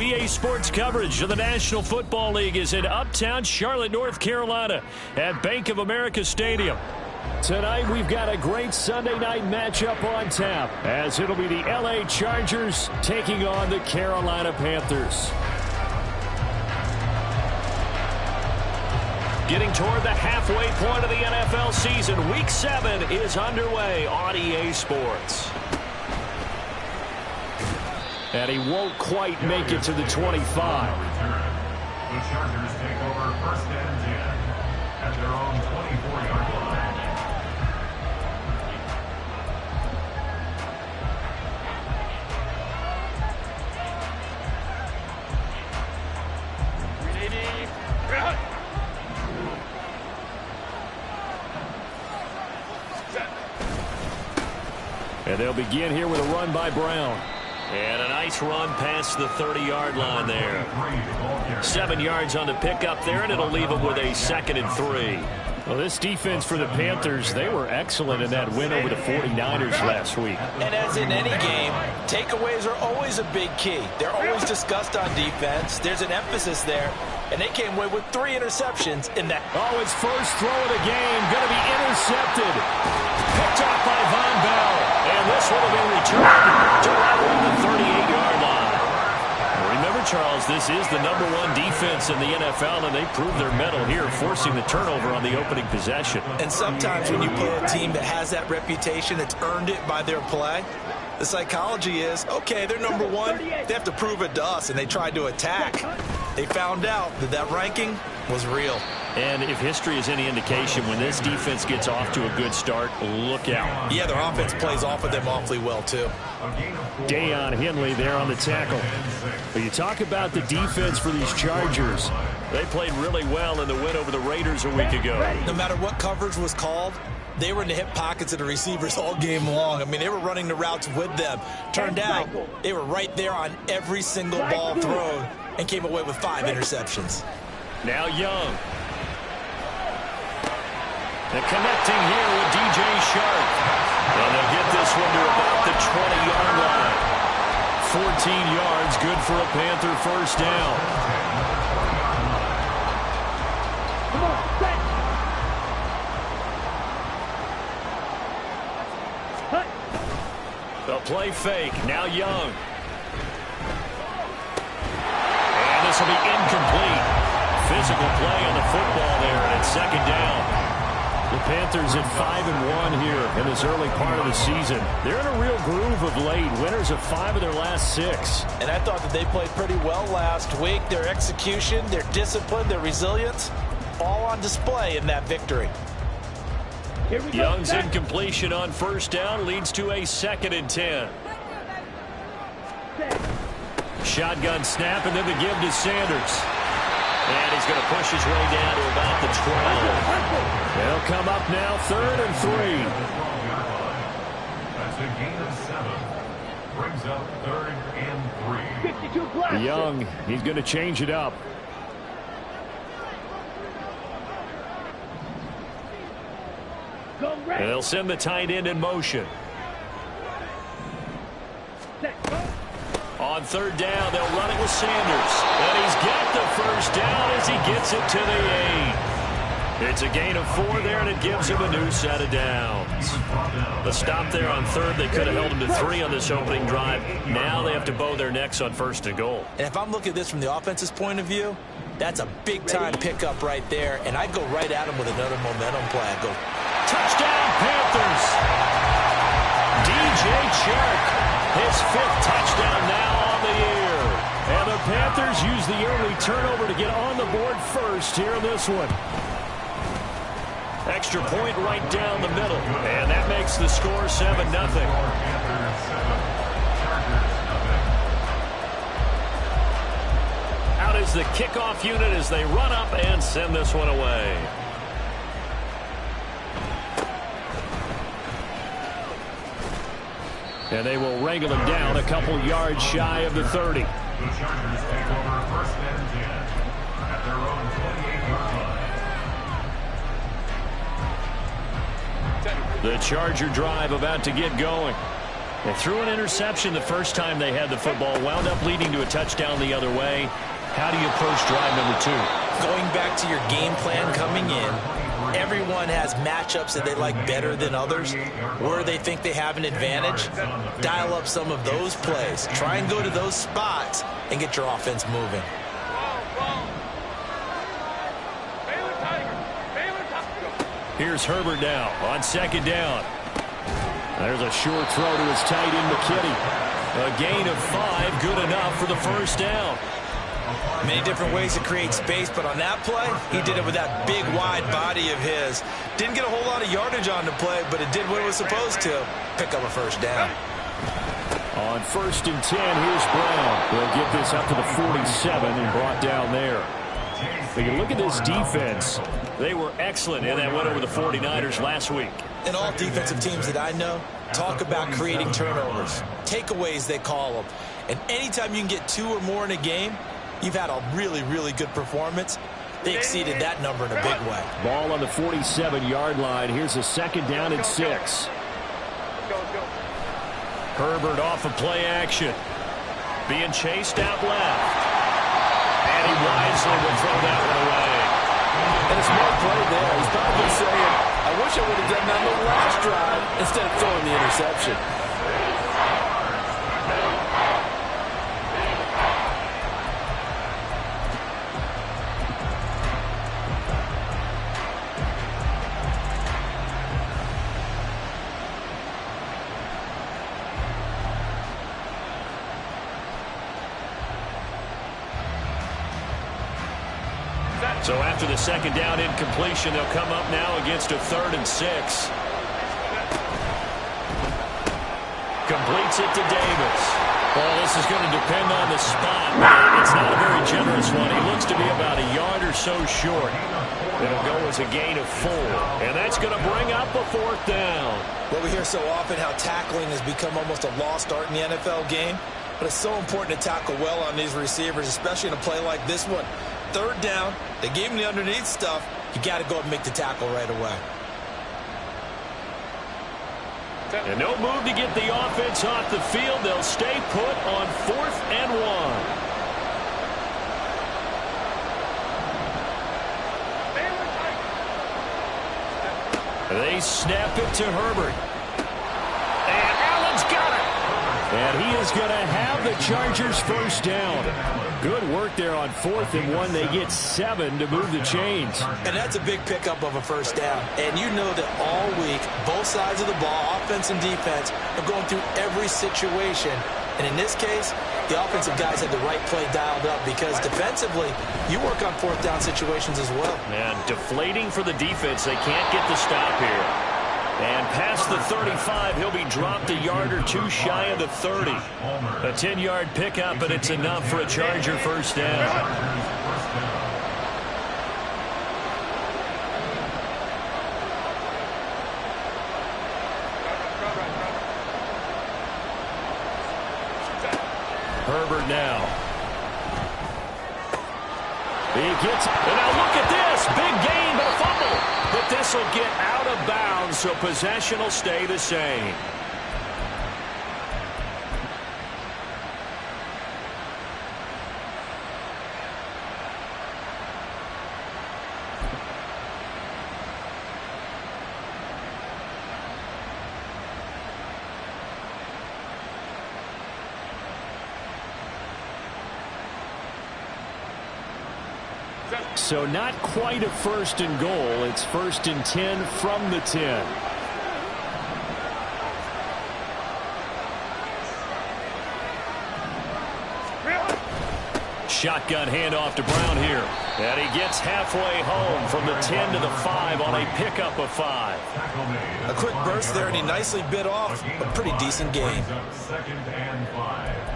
EA Sports coverage of the National Football League is in uptown Charlotte, North Carolina at Bank of America Stadium. Tonight we've got a great Sunday night matchup on tap as it'll be the LA Chargers taking on the Carolina Panthers. Getting toward the halfway point of the NFL season, Week 7 is underway on EA Sports. And he won't quite make it to the 25. The Chargers take over 1st and 10 at their own 24-yard line. And they'll begin here with a run by Brown. And a nice run past the 30-yard line there. 7 yards on the pickup there, and it'll leave them with a 2nd and 3. Well, this defense for the Panthers, they were excellent in that win over the 49ers last week. And as in any game, takeaways are always a big key. They're always discussed on defense. There's an emphasis there, and they came away with 3 interceptions in that. Oh, his first throw of the game going to be intercepted. Picked off by Von Bell. And this will have been returned to right around the 38-yard line. Remember, Charles, this is the #1 defense in the NFL, and they proved their mettle here, forcing the turnover on the opening possession. And sometimes when you play a team that has that reputation, that's earned it by their play, the psychology is, okay, they're #1. They have to prove it to us, and they tried to attack. They found out that that ranking was real. And if history is any indication, when this defense gets off to a good start, look out. Yeah, their offense plays off of them awfully well, too. Deion Henley there on the tackle. But you talk about the defense for these Chargers. They played really well in the win over the Raiders a week ago. No matter what coverage was called, they were in the hip pockets of the receivers all game long. I mean, they were running the routes with them. Turned out, they were right there on every single ball thrown and came away with 5 interceptions. Now Young. And connecting here with DJ Shark. And they'll get this one to about the 20-yard line. 14 yards, good for a Panther first down. Come on, set. They'll play fake. Now Young. And this will be incomplete. Physical play on the football there, and it's 2nd down. The Panthers at 5-1 here in this early part of the season. They're in a real groove of late. Winners of 5 of their last 6. And I thought that they played pretty well last week. Their execution, their discipline, their resilience, all on display in that victory. Young's incompletion on first down leads to a 2nd and 10. Shotgun snap, and then the give to Sanders. And he's going to push his way down to about the 12. They'll come up now 3rd and 3. That's a gain of 7. Brings up 3rd and 3. Young, he's going to change it up. And they'll send the tight end in motion. On 3rd down, they'll run it with Sanders. And he's got the first down as he gets it to the 8. It's a gain of 4 there, and it gives him a new set of downs. The stop there on 3rd, they could have held him to 3 on this opening drive. Now they have to bow their necks on 1st and goal. And if I'm looking at this from the offense's point of view, that's a big-time pickup right there, and I go right at him with another momentum play. I go, touchdown, Panthers! DJ Chark, his 5th touchdown now on the year. And the Panthers use the early turnover to get on the board first here in this one. Extra point right down the middle. And that makes the score 7-0. Out is the kickoff unit as they run up and send this one away. And they will wrangle him down a couple yards shy of the 30. The Chargers take over 1st and 10 at their own 28-yard line. The Charger drive about to get going. They threw an interception the first time they had the football, wound up leading to a touchdown the other way. How do you approach drive number 2? Going back to your game plan coming in, everyone has matchups that they like better than others, where they think they have an advantage. Dial up some of those plays. Try and go to those spots and get your offense moving. Here's Herbert now on second down. There's a short throw to his tight end, McKinney. A gain of 5, good enough for the first down. Many different ways to create space, but on that play, he did it with that big, wide body of his. Didn't get a whole lot of yardage on the play, but it did what it was supposed to. Pick up a first down. On 1st and 10, here's Brown. They'll get this up to the 47 and brought down there. We can look at this defense. They were excellent in that win over the 49ers last week. And all defensive teams that I know talk about creating turnovers. Takeaways, they call them. And anytime you can get 2 or more in a game, you've had a really, really good performance. They exceeded that number in a big way. Ball on the 47-yard line. Here's a second down and 6. Herbert off of play action. Being chased out left. And he wisely will throw that one away. And a smart play there. He's probably saying, I wish I would have done that on the last drive instead of throwing the interception. So after the second down incompletion, they'll come up now against a 3rd and 6. Completes it to Davis. Well, this is going to depend on the spot. It's not a very generous one. He looks to be about a yard or so short. It'll go as a gain of 4. And that's going to bring up a 4th down. Well, we hear so often how tackling has become almost a lost art in the NFL game. But it's so important to tackle well on these receivers, especially in a play like this one. 3rd down, they gave him the underneath stuff. You got to go and make the tackle right away. And no move to get the offense off the field. They'll stay put on 4th and 1. They snap it to Herbert. And Allen's got it. And he is going to have the Chargers first down. Good work there on 4th and 1. They get 7 to move the chains. And that's a big pickup of a first down. And you know that all week, both sides of the ball, offense and defense, are going through every situation. And in this case, the offensive guys had the right play dialed up because defensively, you work on 4th down situations as well. And deflating for the defense. They can't get the stop here. And past the 35, he'll be dropped a yard or 2 shy of the 30. A 10-yard pickup, but it's enough for a Charger first down. Herbert now. He gets, and now look at this, big gain, but a fumble. But this will get out of bounds, so possession will stay the same. So not quite a 1st and goal. It's 1st and 10 from the 10. Shotgun handoff to Brown here. And he gets halfway home from the 10 to the 5 on a pickup of 5. A quick burst there, and he nicely bit off a pretty decent gain. 2nd and 5.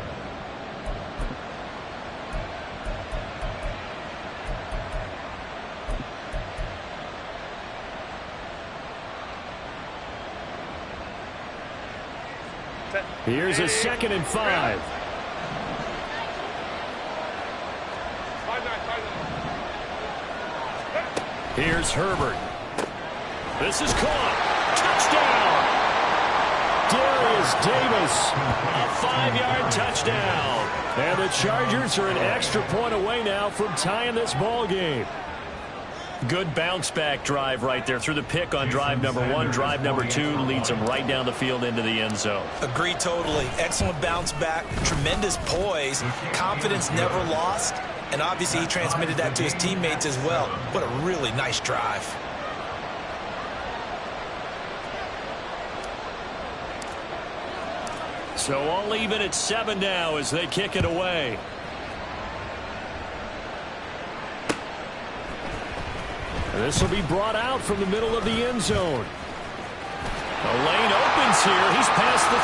Here's a 2nd and 5. Here's Herbert. This is caught. Touchdown. Darius Davis. A 5-yard touchdown. And the Chargers are an extra point away now from tying this ball game. Good bounce-back drive right there through the pick on drive number 1. Drive number 2 leads them right down the field into the end zone. Agree totally. Excellent bounce back, tremendous poise, confidence never lost, and obviously he transmitted that to his teammates as well. What a really nice drive. So all even at 7 now as they kick it away. This will be brought out from the middle of the end zone. A lane opens here. He's past the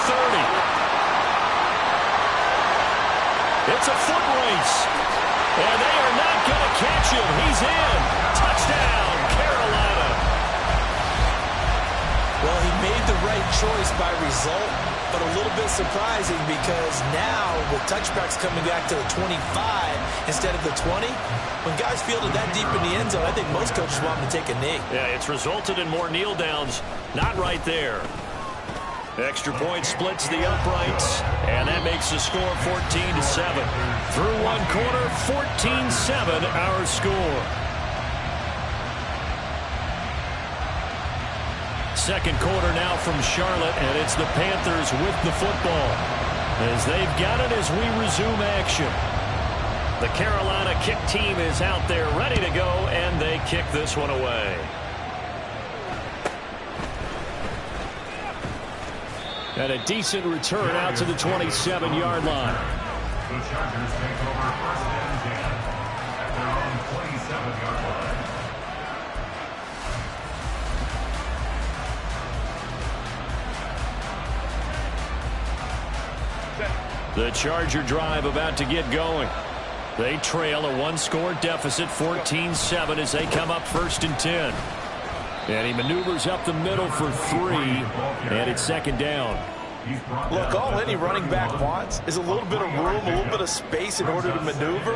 30. It's a foot race. And they are not going to catch him. He's in. Touchdown, Carolina. Well, he made the right choice by result, but a little bit surprising because now with touchbacks coming back to the 25 instead of the 20, when guys fielded that deep in the end zone, I think most coaches want them to take a knee. Yeah, it's resulted in more kneel downs. Not right there. Extra point splits the uprights, and that makes the score 14-7. Through one quarter, 14-7 our score. Second quarter now from Charlotte, and it's the Panthers with the football as they've got it as we resume action. The Carolina kick team is out there ready to go, and they kick this one away. And a decent return out to the 27-yard line. The Chargers take over first and 10 at their own 27-yard line. The Charger drive about to get going. They trail a one-score deficit, 14-7, as they come up first and 10. And he maneuvers up the middle for 3, and it's second down. Look, all any running back wants is a little bit of room, a little bit of space in order to maneuver.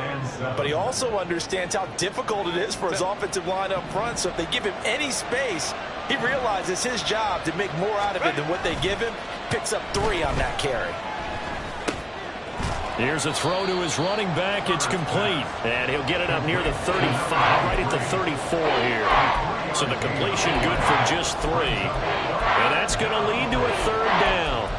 But he also understands how difficult it is for his offensive line up front. So if they give him any space, he realizes his job to make more out of it than what they give him. Picks up 3 on that carry. Here's a throw to his running back. It's complete. And he'll get it up near the 35, right at the 34 here. So the completion good for just 3. And that's going to lead to a third down.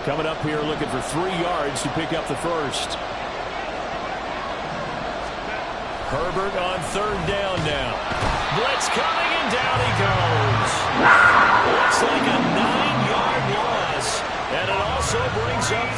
Coming up here looking for 3 yards to pick up the first. Herbert on third down now. Blitz coming, and down he goes. Looks like a 9-yard loss, and it also brings up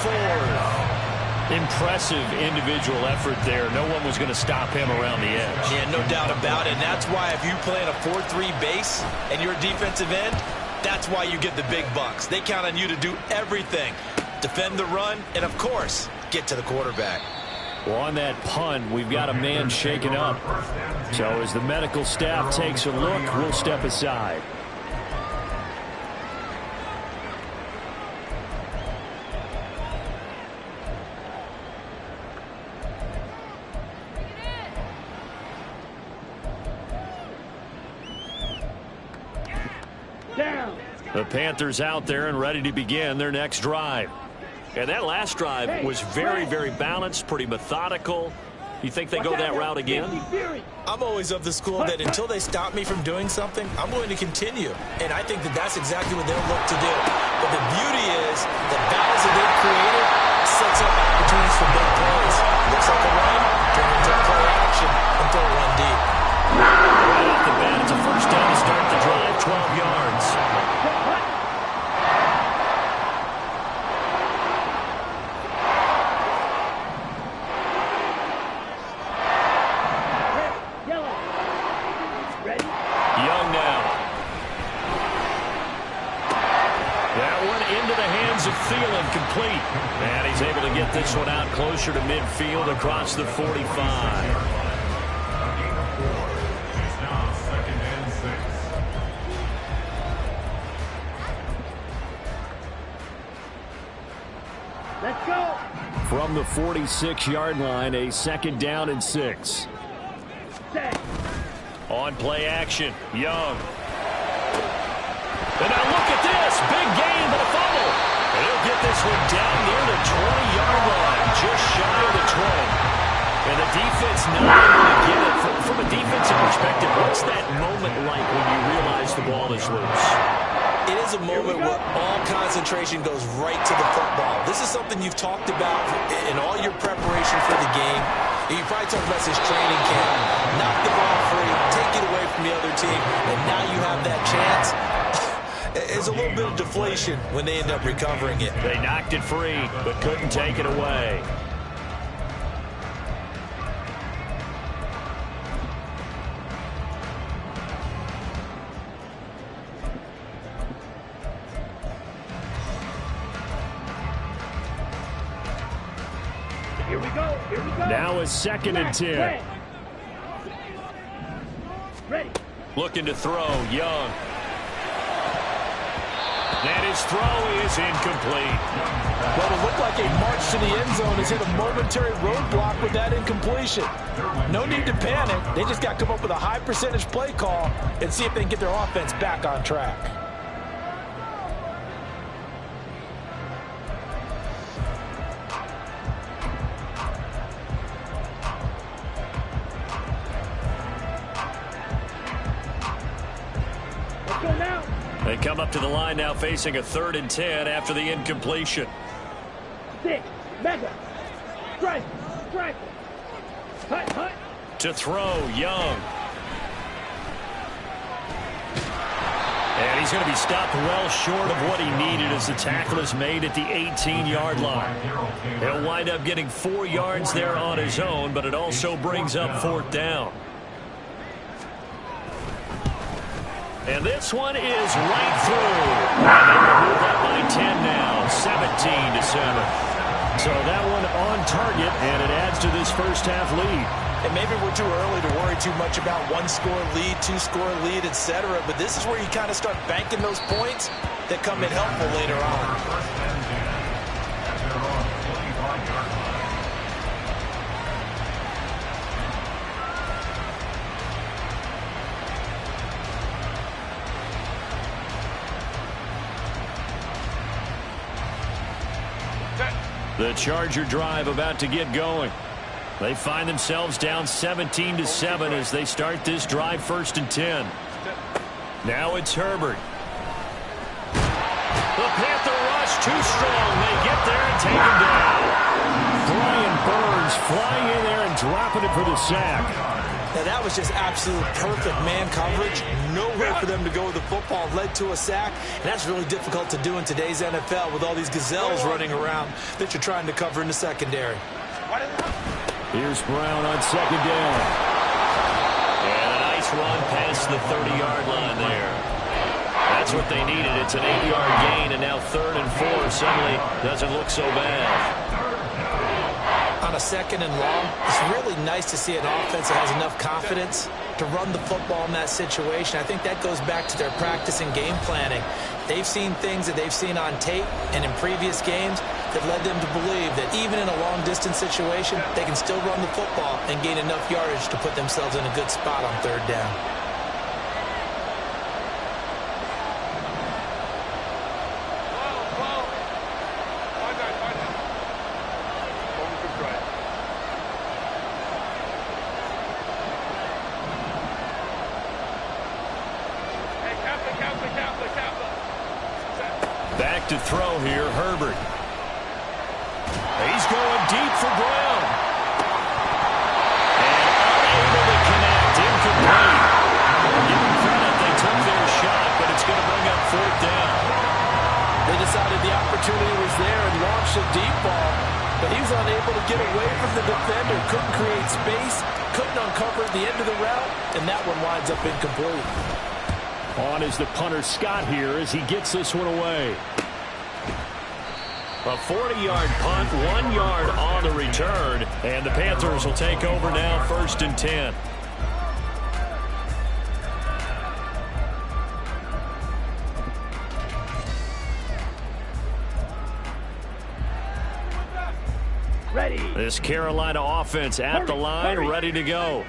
4. Impressive individual effort there. No one was going to stop him around the edge. Yeah, no doubt about it. And that's why if you play in a 4-3 base and you're a defensive end, that's why you get the big bucks. They count on you to do everything. Defend the run, and of course, get to the quarterback. Well, on that punt, we've got a man shaken up. So as the medical staff takes a look, we'll step aside. Down. The Panthers out there and ready to begin their next drive. And that last drive was very, very balanced, pretty methodical. You think they go that route again? I'm always of the school that until they stop me from doing something, I'm going to continue. And I think that that's exactly what they'll look to do. But the beauty is the balance that they've created sets up opportunities for big plays. Looks like a run, turn into play action, and throw one deep. Right off the bat, it's a first down to start the drive, 12 yards. Young now. That one into the hands of Thielen, complete. And he's able to get this one out closer to midfield across the 45. It's now second and 7. from the 46-yard line, a 2nd down and 6. On play action, Young. And now look at this. Big gain, but a fumble. And he'll get this one down near the 20-yard line, just shy of the 20. And the defense not able to get it. From a defensive perspective, what's that moment like when you realize the ball is loose? It is a moment where all concentration goes right to the football. This is something you've talked about in all your preparation for the game. You probably talked about this training camp. Knock the ball free, take it away from the other team, and now you have that chance. It's a little bit of deflation when they end up recovering it. They knocked it free, but couldn't take it away. Here we go. Here we go. Now it's 2nd and 10. Ready. Looking to throw, Young. And his throw is incomplete. Well, it looked like a march to the end zone has hit a momentary roadblock with that incompletion. No need to panic. They just got to come up with a high percentage play call and see if they can get their offense back on track. Let's go now. They come up to the line now facing a 3rd and 10 after the incompletion. 6. Mega. Strike. Strike. Hut. Hut. To throw, Young. And he's going to be stopped well short of what he needed as the tackle is made at the 18-yard line. He'll wind up getting 4 yards there on his own, but it also brings up 4th down. And this one is right through. And they will move up by 10 now, 17-7. So that one on target, and it adds to this first-half lead. And maybe we're too early to worry too much about 1-score lead, 2-score lead, etc. But this is where you kind of start banking those points that come in helpful later on. First and 10 at their own 25-yard line. The Charger drive about to get going. They find themselves down 17-7 as they start this drive 1st and 10. Now it's Herbert. The Panther rush too strong. They get there and take him down. Brian Burns flying in there and dropping it for the sack. Now that was just absolute perfect man coverage. Nowhere for them to go with the football. Led to a sack. And that's really difficult to do in today's NFL with all these gazelles running around that you're trying to cover in the secondary. Here's Brown on 2nd down. And a nice run past the 30-yard line there. That's what they needed. It's an 8-yard gain, and now 3rd and 4 suddenly doesn't look so bad. On a 2nd and long, it's really nice to see an offense that has enough confidence to run the football in that situation. I think that goes back to their practice and game planning. They've seen things that they've seen on tape and in previous games that led them to believe that even in a long-distance situation, they can still run the football and gain enough yardage to put themselves in a good spot on 3rd down. Back to throw here, Herbert. He's going deep for Brown. And unable to connect, incomplete. Give them credit, they took their shot, but it's going to bring up 4th down. They decided the opportunity was there and launched a deep ball, but he was unable to get away from the defender, couldn't create space, couldn't uncover the end of the route, and that one winds up incomplete. On is the punter Scott here as he gets this one away. A 40-yard punt, 1 yard on the return, and the Panthers will take over now 1st and 10. Ready. This Carolina offense at the line, ready to go.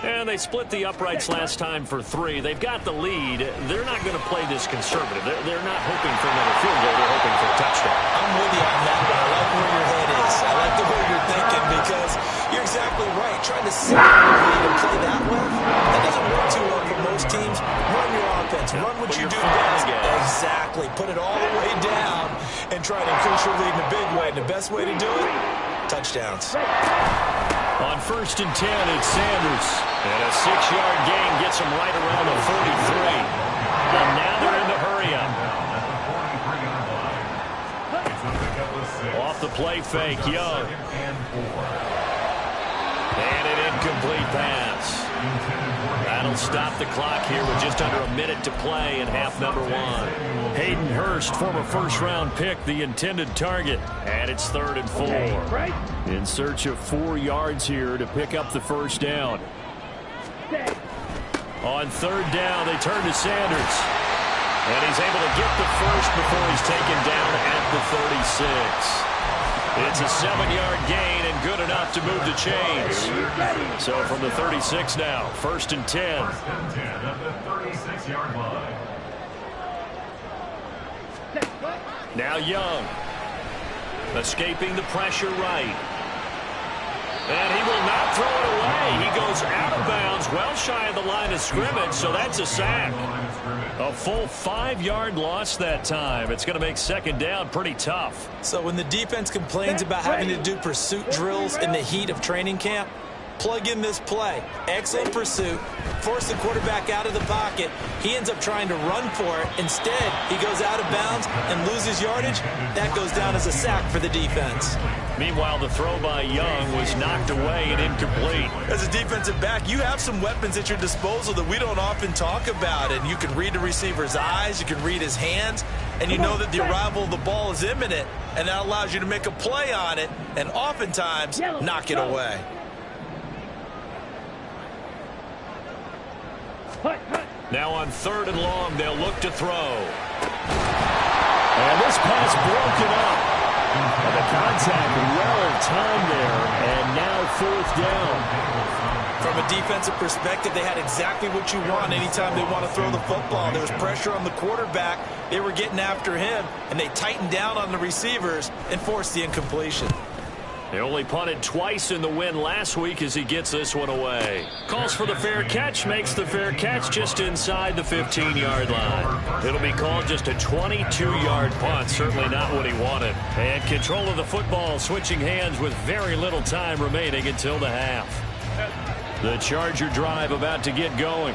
And they split the uprights last time for 3. They've got the lead. They're not going to play this conservative. They're not hoping for another field goal. They're hoping for a touchdown. I'm with you on that one. I like where your head is. I like the way you're thinking because you're exactly right. Trying to sit the lead and play that way, that doesn't work too well for most teams. Run your offense. Run what you do best. Exactly. Put it all the way down and try to increase your lead in a big way. And the best way to do it, touchdowns. On 1st and 10, it's Sanders. And a 6-yard gain gets him right around the 43. And now they're in the hurry-up. Off the play fake, Young. And an incomplete pass. That'll stop the clock here with just under a minute to play in half number 1. Hayden Hurst, former first-round pick, the intended target. And it's 3rd and 4. In search of 4 yards here to pick up the first down. On 3rd down, they turn to Sanders. And he's able to get the first before he's taken down at the 36. It's a 7-yard gain and good enough to move the chains. So from the 36 now, 1st and 10. 1st and 10 at the 36-yard line. Now Young. Escaping the pressure right. And he will not throw it away. He goes out of bounds, well shy of the line of scrimmage, so that's a sack. A full 5-yard loss that time. It's going to make 2nd down pretty tough. So when the defense complains about having to do pursuit drills in the heat of training camp, plug in this play. Excellent pursuit. Force the quarterback out of the pocket. He ends up trying to run for it. Instead, he goes out of bounds and loses yardage. That goes down as a sack for the defense. Meanwhile, the throw by Young was knocked away and incomplete. As a defensive back, you have some weapons at your disposal that we don't often talk about. And you can read the receiver's eyes. You can read his hands. And you know that the arrival of the ball is imminent. And that allows you to make a play on it and oftentimes knock it away. Now on 3rd and long, they'll look to throw. And this pass broken up. And the contact well timed there. And now 4th down. From a defensive perspective, they had exactly what you want anytime they want to throw the football. There was pressure on the quarterback. They were getting after him, and they tightened down on the receivers and forced the incompletion. They only punted twice in the win last week as he gets this one away. Calls for the fair catch, makes the fair catch just inside the 15-yard line. It'll be called just a 22-yard punt, certainly not what he wanted. And control of the football switching hands with very little time remaining until the half. The Charger drive about to get going.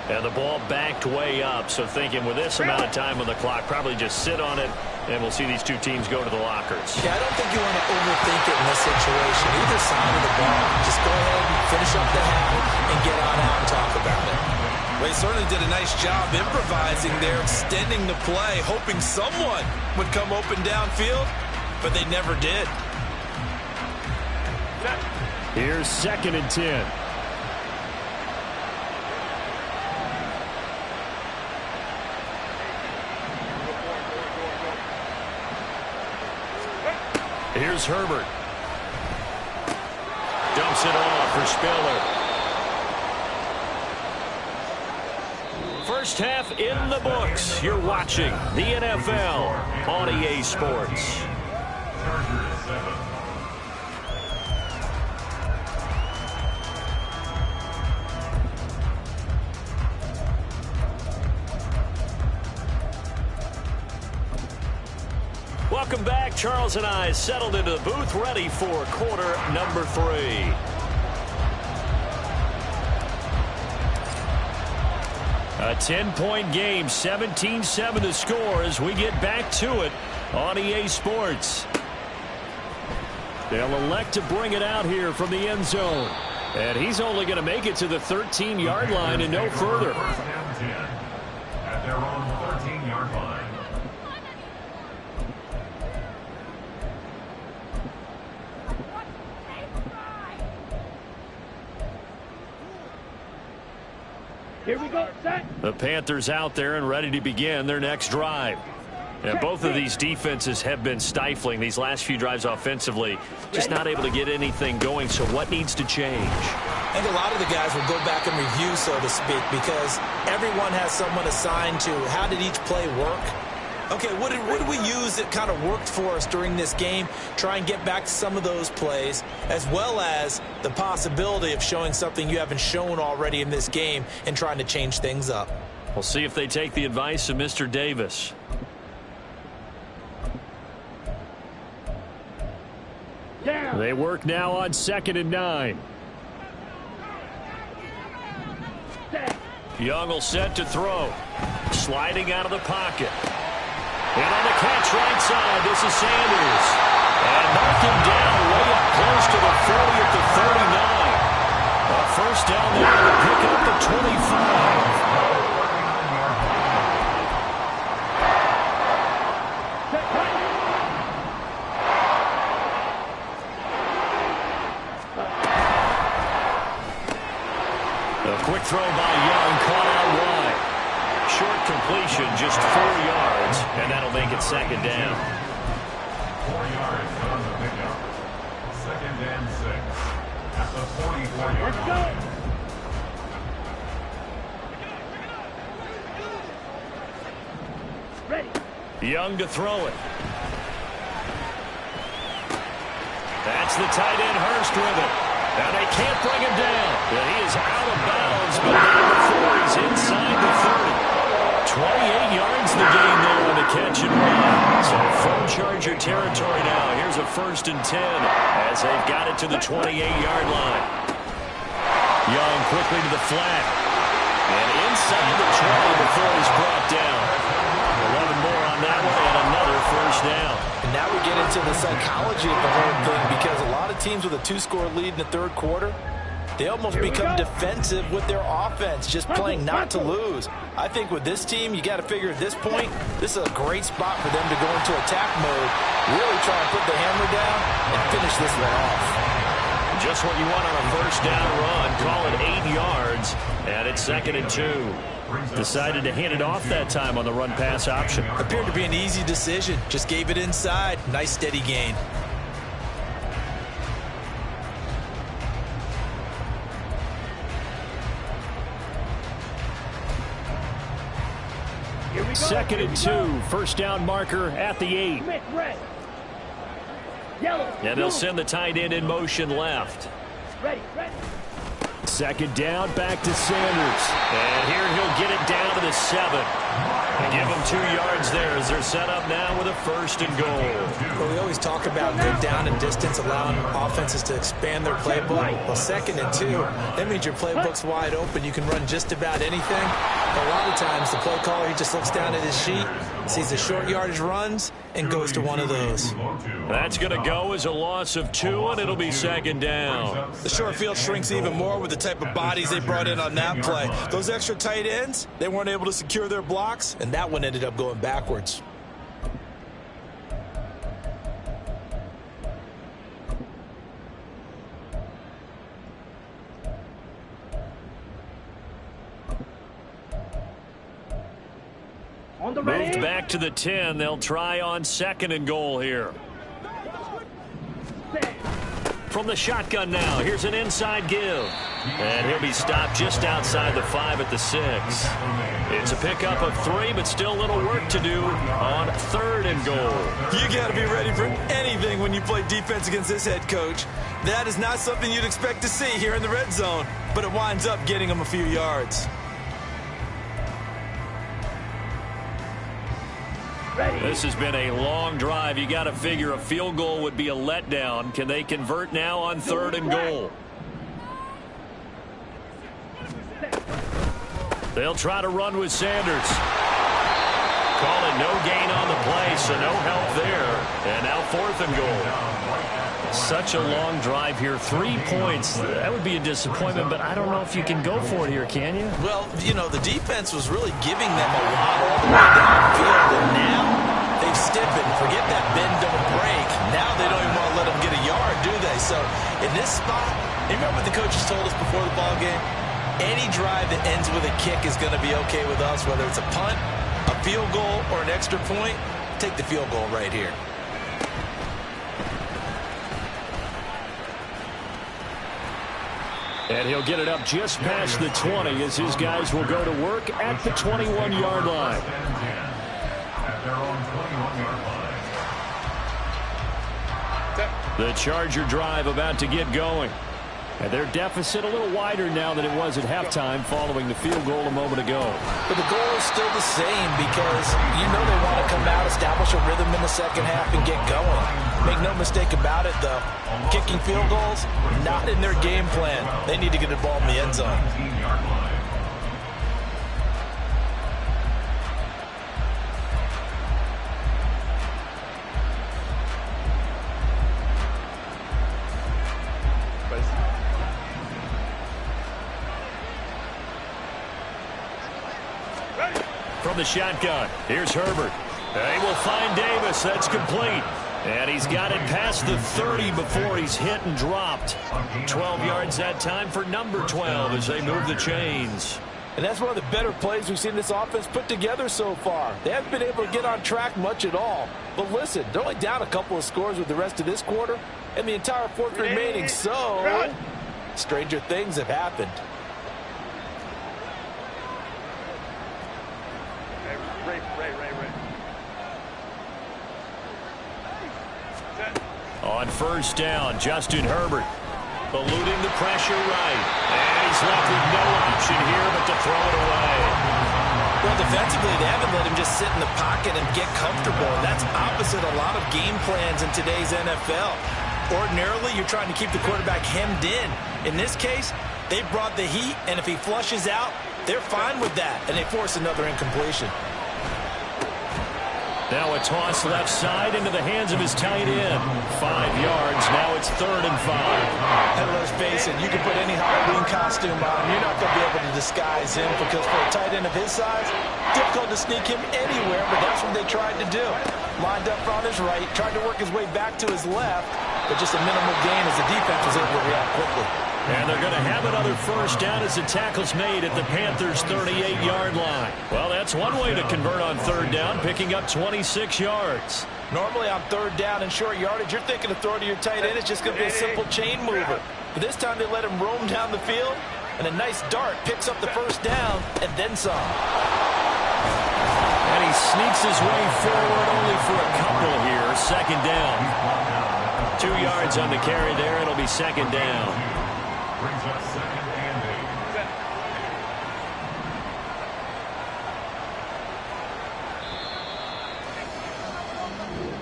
And the ball backed way up, so thinking with this amount of time on the clock, probably just sit on it, and we'll see these two teams go to the lockers. Yeah, I don't think you want to overthink it in this situation. Either side of the ball, just go ahead and finish up the half and get on out and talk about it. Well, he certainly did a nice job improvising there, extending the play, hoping someone would come open downfield, but they never did. Here's 2nd and 10. Here's Herbert. Dumps it off for Spiller. First half in the books. You're watching the NFL on EA Sports. Chargers 7. Welcome back. Charles and I settled into the booth, ready for quarter number 3. A 10-point game, 17-7 to score as we get back to it on EA Sports. They'll elect to bring it out here from the end zone. And he's only going to make it to the 13-yard line and no further. 1st and 10 at their own 13-yard line. Here we go, set. The Panthers out there and ready to begin their next drive. And both of these defenses have been stifling these last few drives offensively. Just not able to get anything going. So what needs to change? I think a lot of the guys will go back and review, so to speak, because everyone has someone assigned to how did each play work. Okay, what did we use that kind of worked for us during this game? Try and get back to some of those plays, as well as the possibility of showing something you haven't shown already in this game and trying to change things up. We'll see if they take the advice of Mr. Davis. Down. They work now on 2nd and 9. Set. Young will set to throw. Sliding out of the pocket. And on the catch right side, this is Sanders. And knocked him down way up close to the 40 at the 39. A first down there to pick up the 25. A quick throw by Young, caught out wide. Short completion, just 4 yards, and that'll make it 2nd down. 4 yards on the pickup. 2nd and 6 at the 44-yard Let's go. Ready. Young to throw it. That's the tight end Hurst with it. Now they can't bring him down. But he is out of bounds, but not before he's inside the 30. 28 yards the game there on the catch and run. So from Charger territory now. Here's a 1st and 10 as they've got it to the 28-yard line. Young quickly to the flat. And inside the 20 before he's brought down. 11 more on that one and another 1st down. And now we get into the psychology of the whole thing, because a lot of teams with a 2-score lead in the 3rd quarter, they almost become defensive with their offense, just playing not to lose. I think with this team, you got to figure at this point, this is a great spot for them to go into attack mode, really try and put the hammer down and finish this one off. Just what you want on a 1st down run. Call it 8 yards, and it's 2nd and 2. Decided to hand it off that time on the run-pass option. Appeared to be an easy decision. Just gave it inside. Nice steady gain. Here we go. 2nd and 2. 1st down marker at the 8. Smith, red. Yellow. And they'll send the tight end in motion left. Ready, ready. 2nd down, back to Sanders. And here he'll get it down to the 7. They give him 2 yards there as they're set up now with a 1st and goal. Well, we always talk about good down and distance, allowing offenses to expand their playbook. Well, 2nd and 2, that means your playbook's wide open. You can run just about anything. But a lot of times, the play caller, he just looks down at his sheet, sees the short yardage runs, and goes to one of those. That's going to go as a loss of 2, and it'll be 2nd down. The short field shrinks even more with the type of bodies they brought in on that play. Those extra tight ends, they weren't able to secure their blocks, and that one ended up going backwards. On the ready. Moved back to the 10. They'll try on 2nd and goal here. Set. From the shotgun now, here's an inside give. And he'll be stopped just outside the 5 at the 6. It's a pickup of 3, but still a little work to do on 3rd and goal. You got to be ready for anything when you play defense against this head coach. That is not something you'd expect to see here in the red zone, but it winds up getting him a few yards. Ready. This has been a long drive. You got to figure a field goal would be a letdown. Can they convert now on 3rd and goal? They'll try to run with Sanders. Call it no gain on the play, so no help there. And now 4th and goal. Such a long drive here. 3 points. That would be a disappointment, but I don't know if you can go for it here, can you? Well, you know, the defense was really giving them a lot all the way downfield, and now they've stiffened. Forget that bend, don't break. Now they don't even want to let them get a yard, do they? So in this spot, you remember what the coaches told us before the ball game? Any drive that ends with a kick is going to be okay with us, whether it's a punt, a field goal, or an extra point. take the field goal right here. And he'll get it up just past the 20 as his guys will go to work at the 21-yard line. At their own 21-yard line. The Charger drive about to get going. And their deficit a little wider now than it was at halftime following the field goal a moment ago. But the goal is still the same because you know they want to come out, establish a rhythm in the second half, and get going. Make no mistake about it, though. Kicking field goals, not in their game plan. They need to get the ball in the end zone. 19-yard line. From the shotgun, here's Herbert. They will find Davis. That's complete. And he's got it past the 30 before he's hit and dropped. 12 yards that time for number 12 as they move the chains. And that's one of the better plays we've seen this offense put together so far. They haven't been able to get on track much at all. But listen, they're only down a couple of scores with the rest of this quarter and the entire fourth remaining. So, stranger things have happened. On first down, Justin Herbert eluding the pressure right. And he's left with no option here but to throw it away. Well, defensively, they haven't let him just sit in the pocket and get comfortable. That's opposite a lot of game plans in today's NFL. Ordinarily, you're trying to keep the quarterback hemmed in. In this case, they brought the heat, and if he flushes out, they're fine with that, and they force another incompletion. Now a toss left side into the hands of his tight end. 5 yards. Now it's 3rd and 5. And let's face it, you can put any Halloween costume on. You're not going to be able to disguise him because for a tight end of his size, difficult to sneak him anywhere, but that's what they tried to do. Lined up on his right, tried to work his way back to his left, but just a minimal gain as the defense was able to react quickly. And they're going to have another first down as the tackle's made at the Panthers' 38-yard line. Well, that's one way to convert on 3rd down, picking up 26 yards. Normally on 3rd down and short yardage, you're thinking of throwing to your tight end. It's just going to be a simple chain mover. But this time they let him roam down the field, and a nice dart picks up the first down and then some. And he sneaks his way forward only for a couple here. 2nd down. 2 yards on the carry there. It'll be 2nd down. Brings up 2nd and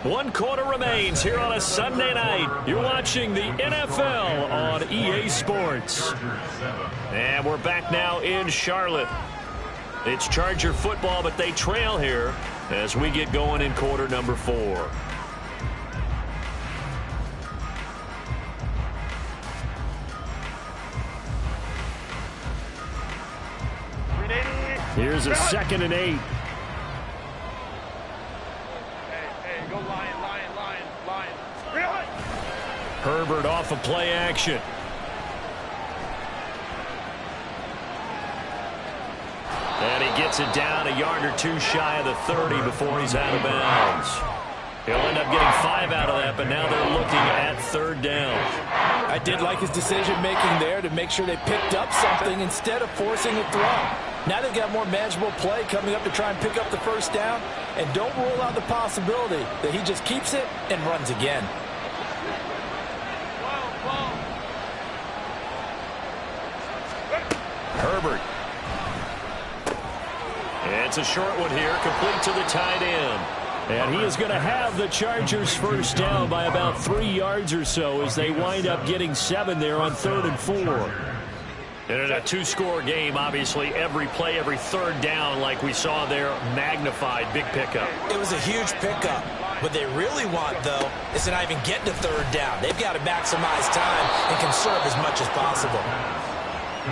8. 1 quarter remains here on a Sunday night. You're watching the NFL on EA Sports. And we're back now in Charlotte. It's Charger football, but they trail here as we get going in quarter number 4. Here's a 2nd and 8. Hey, go Lion. Herbert off of play action. And he gets it down a yard or two shy of the 30 before he's out of bounds. He'll end up getting 5 out of that, but now they're looking at 3rd down. I did like his decision-making there to make sure they picked up something instead of forcing a throw. Now they've got more manageable play coming up to try and pick up the first down, and don't rule out the possibility that he just keeps it and runs again. Herbert. It's a short one here, complete to the tight end. And he is going to have the Chargers first down by about 3 yards or so as they wind up getting 7 there on 3rd and 4. And in a 2-score game, obviously, every play, every 3rd down, like we saw there, magnified, big pickup. It was a huge pickup. What they really want, though, is to not even get to 3rd down. They've got to maximize time and conserve as much as possible.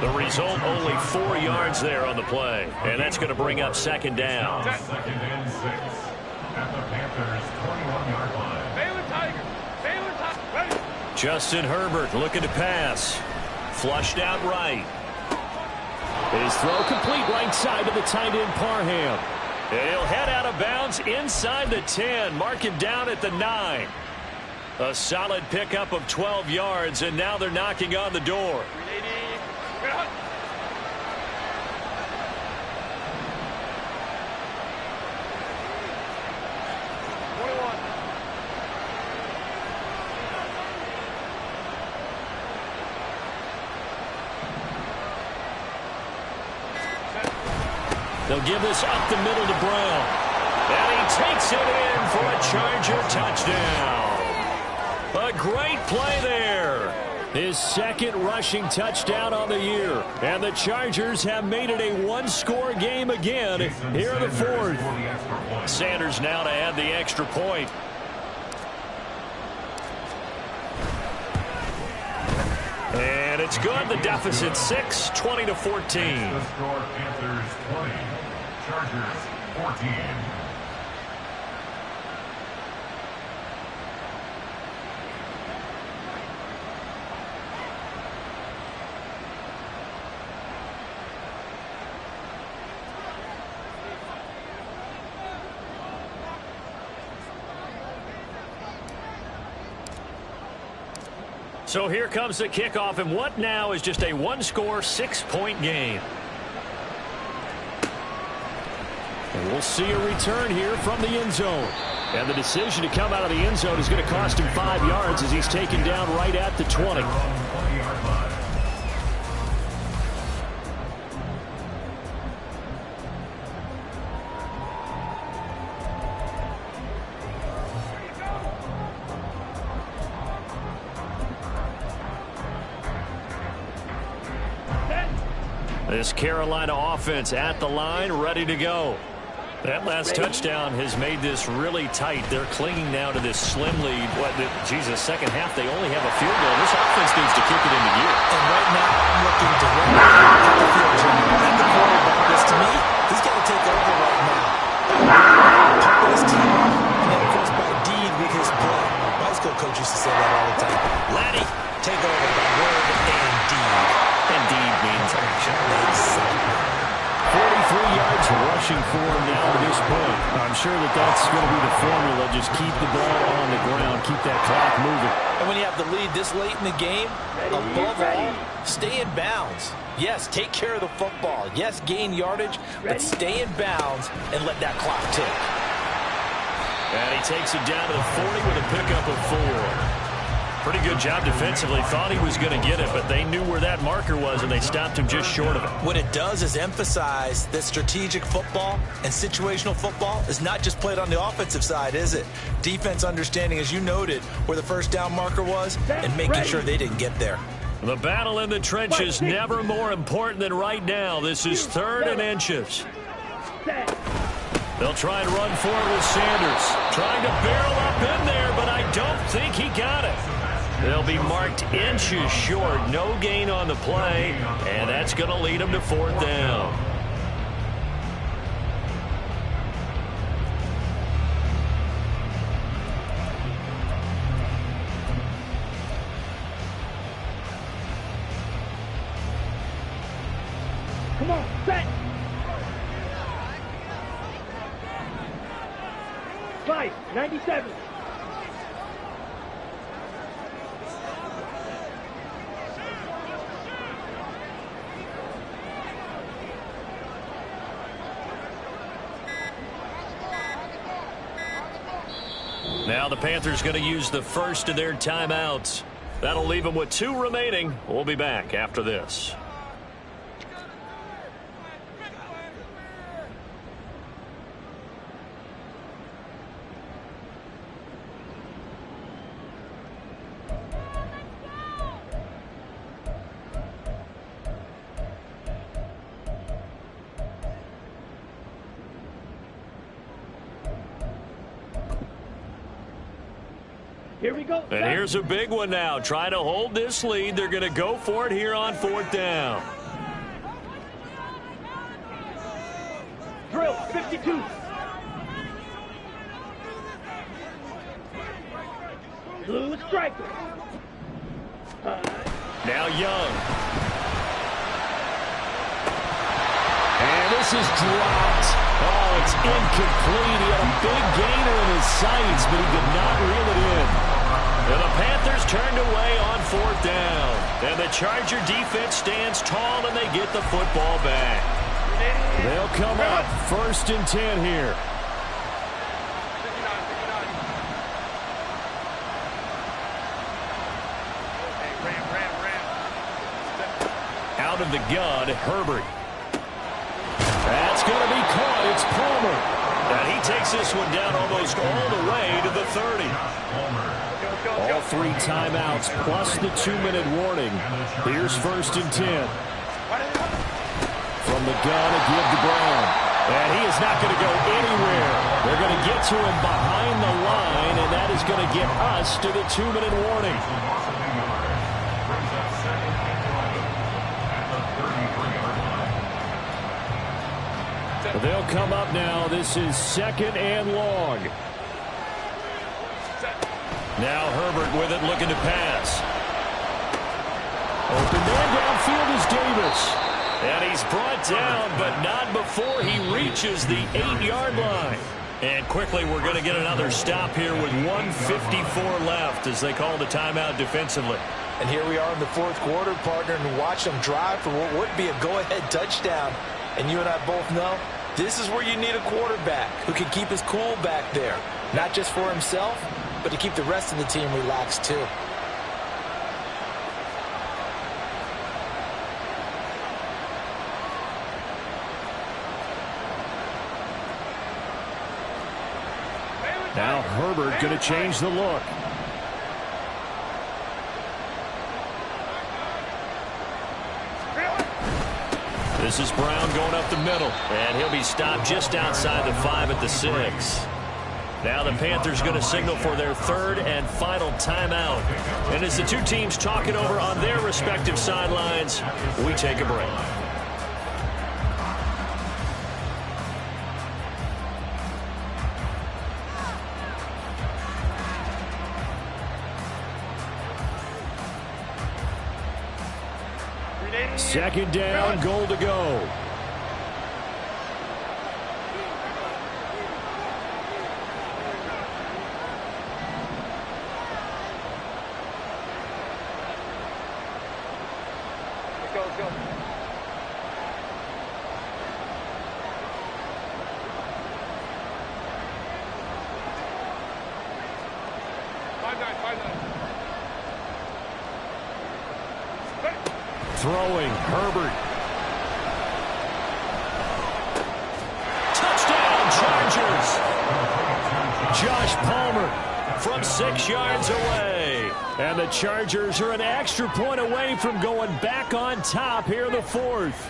The result, only 4 yards there on the play. And that's going to bring up 2nd down. 2nd and 6. At the Panthers' 21-yard line. Baylor Tiger, ready. Justin Herbert looking to pass. Flushed out right. His throw complete right side to the tight end Parham. And he'll head out of bounds inside the 10, marking down at the 9. A solid pickup of 12 yards, and now they're knocking on the door. 380. They'll give this up the middle to Brown. And he takes it in for a Charger touchdown. A great play there. His second rushing touchdown on the year. And the Chargers have made it a one-score game again here in the fourth. Sanders now to add the extra point. And it's good. The deficit 6, 20-14. The score, Panthers 20, Chargers 14. So here comes the kickoff, and what now is just a one-score, 6-point game. And we'll see a return here from the end zone. And the decision to come out of the end zone is going to cost him 5 yards as he's taken down right at the 20. This Carolina offense at the line, ready to go. That last touchdown has made this really tight. They're clinging now to this slim lead. Second half, they only have a field goal. This offense needs to kick it into gear. And right now, I'm looking directly at the field, Jimmy. Let the quarterback. This, to me, he's got to take over right now. Pumping his team up, and then, of course, by deed with his play. My high school coach used to say that all the time. Laddie, take over by word and deed. And deed means action. 43 yards rushing for him now to this point. I'm sure that's going to be the formula. Just keep the ball on the ground. Keep that clock moving. And when you have the lead this late in the game, above all, stay in bounds. Yes, take care of the football. Yes, gain yardage, but stay in bounds and let that clock tick. And he takes it down to the 40 with a pickup of 4. Pretty good job defensively. Thought he was going to get it, but they knew where that marker was, and they stopped him just short of it. What it does is emphasize that strategic football and situational football is not just played on the offensive side, is it? Defense understanding, as you noted, where the first down marker was and making sure they didn't get there. The battle in the trenches never more important than right now. This is 3rd and inches. They'll try and run for it with Sanders. Trying to barrel up in there, but I don't think he got it. They'll be marked inches short. No gain on the play, and that's going to lead them to 4th down. Come on, set. 97. Now the Panthers going to use the first of their timeouts. That'll leave them with 2 remaining. We'll be back after this. Here we go. And here's a big one now. Trying to hold this lead. They're going to go for it here on 4th down. Drill, 52. Blue striker. Now Young. And this This is dropped. Oh, it's incomplete. He had a big gainer in his sights, but he could not reel it in. And the Panthers turned away on 4th down. And the Charger defense stands tall, and they get the football back. They'll come up 1st and 10 here. Out of the gun, Herbert. That's going to be caught. It's Palmer. And he takes this one down almost all the way to the 30. All 3 timeouts plus the 2-minute warning. Here's 1st and 10. From the gun, a give to Brown. And he is not going to go anywhere. They're going to get to him behind the line, and that is going to get us to the 2-minute warning. They'll come up now. This is 2nd and long. Now Herbert with it, looking to pass. Open man downfield is Davis. And he's brought down, but not before he reaches the 8-yard line. And quickly, we're going to get another stop here with 1:54 left as they call the timeout defensively. And here we are in the 4th quarter, partner, and watch them drive for what would be a go-ahead touchdown. And you and I both know this is where you need a quarterback who can keep his cool back there. Not just for himself, but to keep the rest of the team relaxed too. Now Herbert going to change the look. This is Brown going up the middle, and he'll be stopped just outside the 5 at the 6. Now the Panthers going to signal for their 3rd and final timeout. And as the two teams talk it over on their respective sidelines, we take a break. Second down, goal to go. Let's go. Throwing, Herbert. Touchdown, Chargers. Josh Palmer from 6 yards away. And the Chargers are an extra point away from going back on top here in the 4th.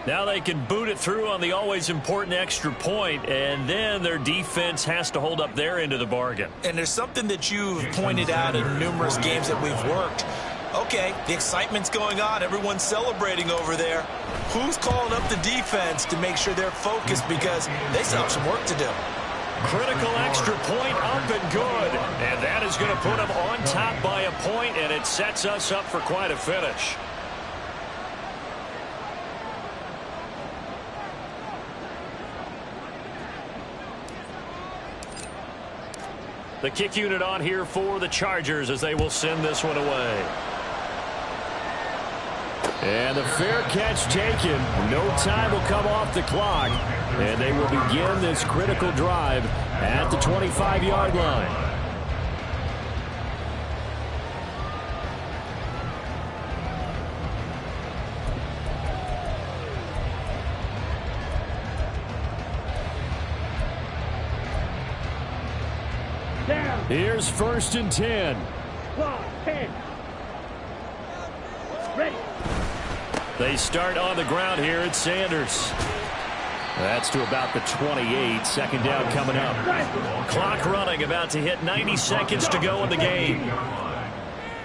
Now they can boot it through on the always important extra point, and then their defense has to hold up their end of the bargain. And there's something that you've pointed out in numerous games that we've worked. Okay, the excitement's going on. Everyone's celebrating over there. Who's calling up the defense to make sure they're focused, because they still have some work to do. Critical extra point up and good. And that is going to put them on top by a point, and it sets us up for quite a finish. The kick unit on here for the Chargers as they will send this one away. And the fair catch taken. No time will come off the clock. And they will begin this critical drive at the 25-yard line. Down. Here's 1st and 10. Clock, 10. Ready. They start on the ground here at Sanders. That's to about the 28. Second down coming up. Clock running, about to hit 90 seconds to go in the game.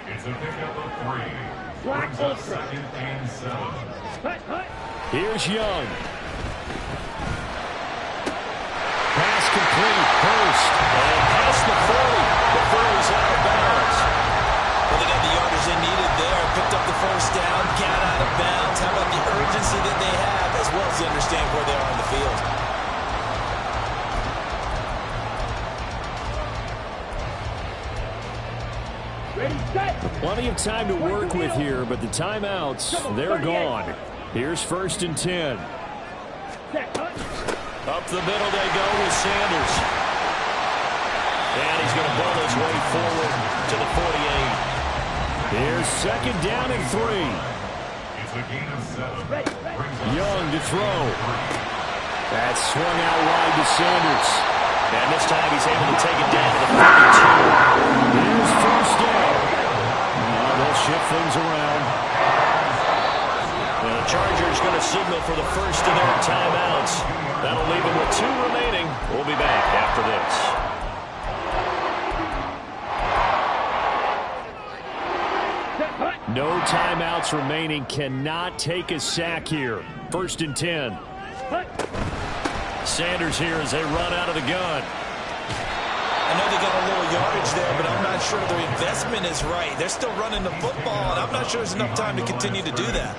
It's a pickup of 3. Black Brings up ultra. 2nd and 7. Hut, hut. Here's Young. Pass complete. Hurst. And past the 40. Before he's out of bounds. Well, they got the yardage they needed there. Picked up the 1st down. Got out of bounds. How about the urgency that they have, as well as the understanding understand where they are in the field. Ready, set. Plenty of time to work with here, but the timeouts, they're gone. Here's 1st and 10. Set, hut. Up the middle they go with Sanders. And he's going to ball his way forward to the 48. Here's 2nd down and 3. It's a gain of 7. Young to throw. That's swung out wide to Sanders. And this time he's able to take it down to the 42. Here's 1st down. Now they'll shift things around. And the Chargers going to signal for the first of their timeouts. That'll leave them with 2 remaining. We'll be back after this. No timeouts remaining. Cannot take a sack here. 1st and 10. Sanders here as they run out of the gun. I know they got a little yardage there, but I'm not sure their investment is right. They're still running the football, and I'm not sure there's enough time to continue to do that.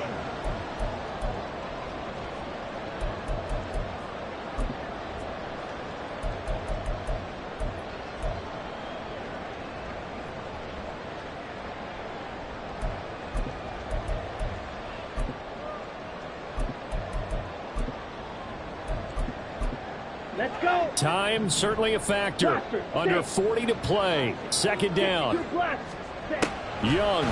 Let's go. Time certainly a factor. Under 40 to play. 2nd down. Young.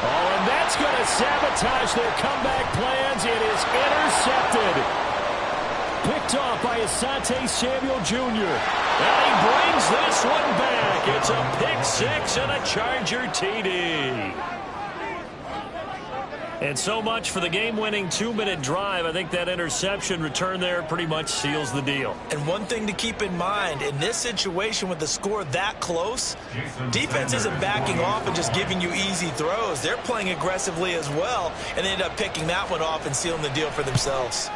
Oh, and that's going to sabotage their comeback plans. It is intercepted. Picked off by Asante Samuel Jr. And he brings this one back. It's a pick 6 and a Charger TD. And so much for the game-winning 2-minute drive. I think that interception return there pretty much seals the deal. And one thing to keep in mind, in this situation with the score that close, defense isn't backing off and just giving you easy throws. They're playing aggressively as well, and they end up picking that one off and sealing the deal for themselves.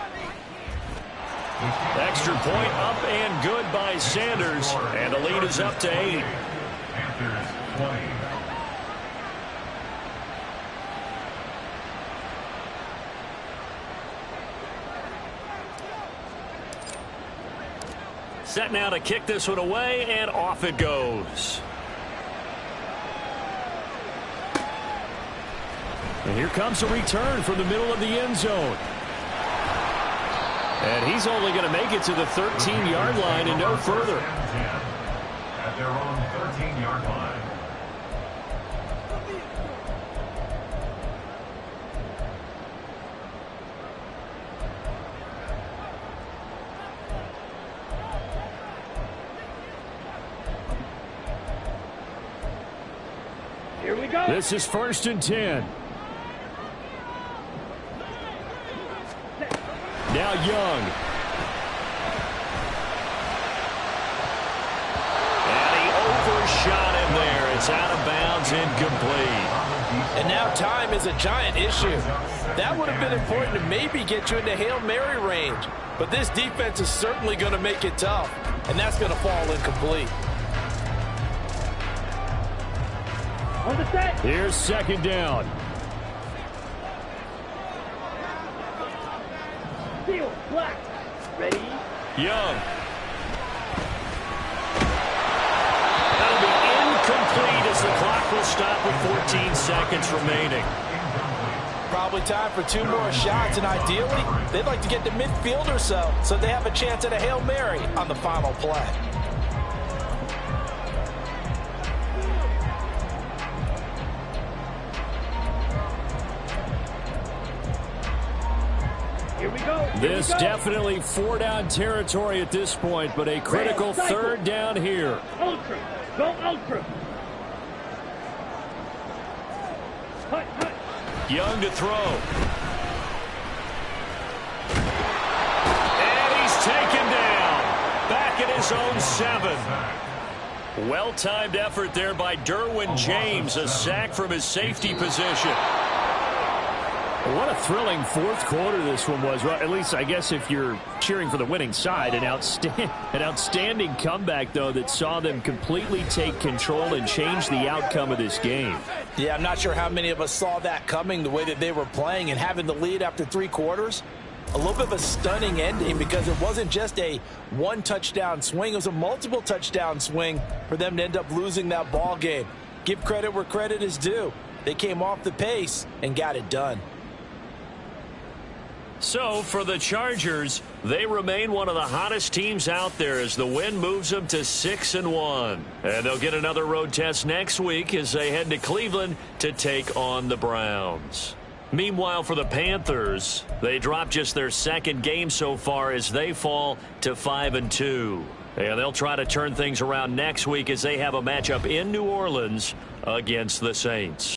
Extra point up and good by Sanders, and the lead is up to 8. Panthers 20. Set now to kick this one away, and off it goes. And here comes a return from the middle of the end zone. And he's only going to make it to the 13-yard line and no further. At their own 13-yard line. Here we go. This is 1st and 10. Now Young. And he overshot him there. It's out of bounds, incomplete. And now time is a giant issue. That would have been important to maybe get you into Hail Mary range. But this defense is certainly going to make it tough. And that's going to fall incomplete. On the set. Here's 2nd down. Seal, black. Ready. Young. That'll be incomplete as the clock will stop with 14 seconds remaining. Probably time for 2 more shots, and ideally, they'd like to get to midfield or so they have a chance at a Hail Mary on the final play. Here we go. This definitely 4-down territory at this point, but a critical 3rd down here. Ultra. Go ultra. Hut, hut. Young to throw. And he's taken down. Back at his own 7. Well-timed effort there by Derwin James. A sack from his safety position. What a thrilling fourth quarter this one was. Well, at least, I guess, if you're cheering for the winning side. An outstanding comeback, though, that saw them completely take control and change the outcome of this game. Yeah, I'm not sure how many of us saw that coming, the way that they were playing and having the lead after 3 quarters. A little bit of a stunning ending because it wasn't just a one-touchdown swing. It was a multiple touchdown swing for them to end up losing that ball game. Give credit where credit is due. They came off the pace and got it done. So, for the Chargers, they remain one of the hottest teams out there as the win moves them to 6-1. And they'll get another road test next week as they head to Cleveland to take on the Browns. Meanwhile, for the Panthers, they dropped just their second game so far as they fall to 5-2. And they'll try to turn things around next week as they have a matchup in New Orleans against the Saints.